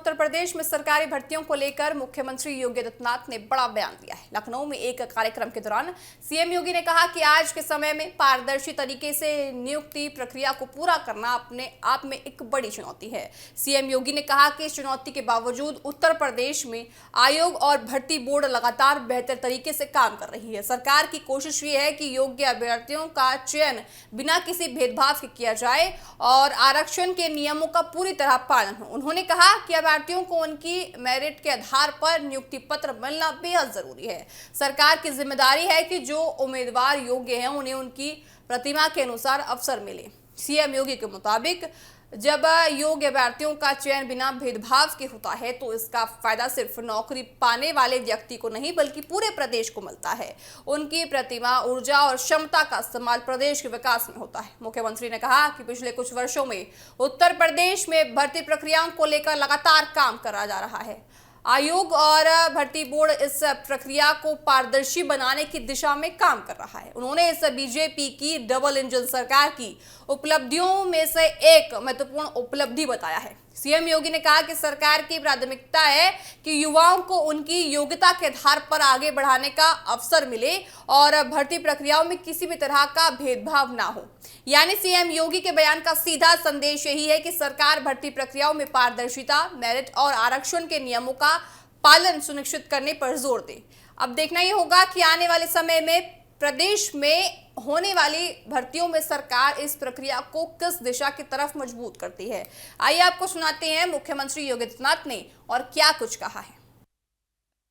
उत्तर प्रदेश में सरकारी भर्तियों को लेकर मुख्यमंत्री योगी आदित्यनाथ ने बड़ा बयान दिया है। लखनऊ में एक कार्यक्रम के दौरान सीएम योगी ने कहा कि आज के समय में पारदर्शी तरीके से नियुक्ति प्रक्रिया को पूरा करना अपने आप में एक बड़ी चुनौती है। सीएम योगी ने कहा कि इस चुनौती के बावजूद उत्तर प्रदेश में आयोग और भर्ती बोर्ड लगातार बेहतर तरीके से काम कर रही है। सरकार की कोशिश ये है कि योग्य अभ्यर्थियों का चयन बिना किसी भेदभाव के किया जाए और आरक्षण के नियमों का पूरी तरह पालन हो। उन्होंने कहा कि अभ्यर्थियों को उनकी मेरिट के आधार पर नियुक्ति पत्र मिलना बेहद जरूरी है। सरकार की जिम्मेदारी है कि जो उम्मीदवार योग्य हैं उन्हें उनकी प्रतिभा के अनुसार अवसर मिले। सीएम योगी के मुताबिक जब योग्य अभ्यर्थियों का चयन बिना भेदभाव के होता है तो इसका फायदा सिर्फ नौकरी पाने वाले व्यक्ति को नहीं बल्कि पूरे प्रदेश को मिलता है। उनकी प्रतिभा, ऊर्जा और क्षमता का इस्तेमाल प्रदेश के विकास में होता है। मुख्यमंत्री ने कहा कि पिछले कुछ वर्षों में उत्तर प्रदेश में भर्ती प्रक्रियाओं को लेकर लगातार काम करा जा रहा है। आयोग और भर्ती बोर्ड इस प्रक्रिया को पारदर्शी बनाने की दिशा में काम कर रहा है। उन्होंने इस बीजेपी की डबल इंजन सरकार की उपलब्धियों में से एक महत्वपूर्ण उपलब्धि बताया है। सीएम योगी ने कहा कि सरकार की प्राथमिकता है कि युवाओं को उनकी योग्यता के आधार पर आगे बढ़ाने का अवसर मिले और भर्ती प्रक्रियाओं में किसी भी तरह का भेदभाव ना हो। यानी सीएम योगी के बयान का सीधा संदेश यही है कि सरकार भर्ती प्रक्रियाओं में पारदर्शिता, मेरिट और आरक्षण के नियमों का पालन सुनिश्चित करने पर जोर दे। अब देखना ये होगा कि आने वाले समय में प्रदेश में होने वाली भर्तियों में सरकार इस प्रक्रिया को किस दिशा की तरफ मजबूत करती है। आइए आपको सुनाते हैं मुख्यमंत्री योगी आदित्यनाथ ने और क्या कुछ कहा है।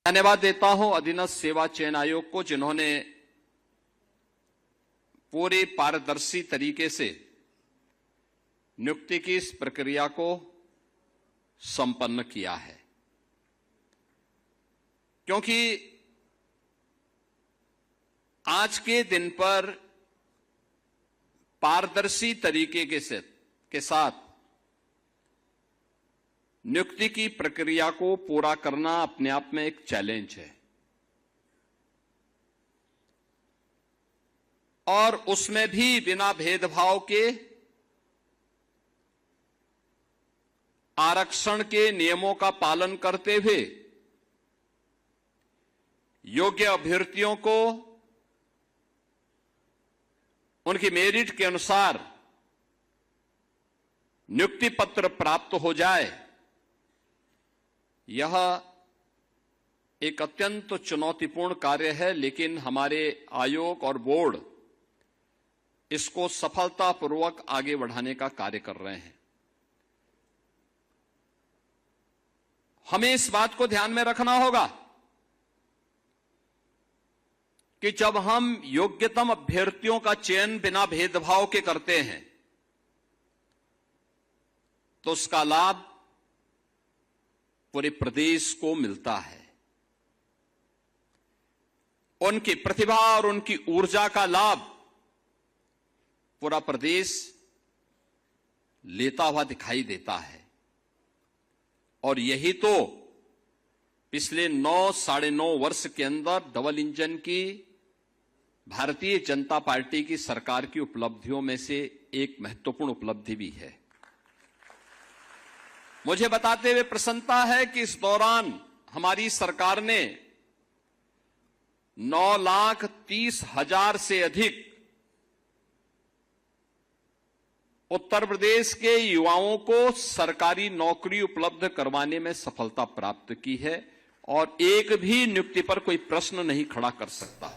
धन्यवाद देता हूं अधीनस्थ सेवा चयन आयोग को, जिन्होंने पूरे पारदर्शी तरीके से नियुक्ति की इस प्रक्रिया को संपन्न किया है। क्योंकि आज के दिन पर पारदर्शी तरीके के साथ नियुक्ति की प्रक्रिया को पूरा करना अपने आप में एक चैलेंज है और उसमें भी बिना भेदभाव के आरक्षण के नियमों का पालन करते हुए योग्य अभ्यर्थियों को उनकी मेरिट के अनुसार नियुक्ति पत्र प्राप्त हो जाए, यह एक अत्यंत चुनौतीपूर्ण कार्य है। लेकिन हमारे आयोग और बोर्ड इसको सफलतापूर्वक आगे बढ़ाने का कार्य कर रहे हैं। हमें इस बात को ध्यान में रखना होगा कि जब हम योग्यतम अभ्यर्थियों का चयन बिना भेदभाव के करते हैं तो उसका लाभ पूरे प्रदेश को मिलता है। उनकी प्रतिभा और उनकी ऊर्जा का लाभ पूरा प्रदेश लेता हुआ दिखाई देता है। और यही तो पिछले 9-9.5 वर्ष के अंदर डबल इंजन की भारतीय जनता पार्टी की सरकार की उपलब्धियों में से एक महत्वपूर्ण उपलब्धि भी है। मुझे बताते हुए प्रसन्नता है कि इस दौरान हमारी सरकार ने 9,30,000 से अधिक उत्तर प्रदेश के युवाओं को सरकारी नौकरी उपलब्ध करवाने में सफलता प्राप्त की है और एक भी नियुक्ति पर कोई प्रश्न नहीं खड़ा कर सकता।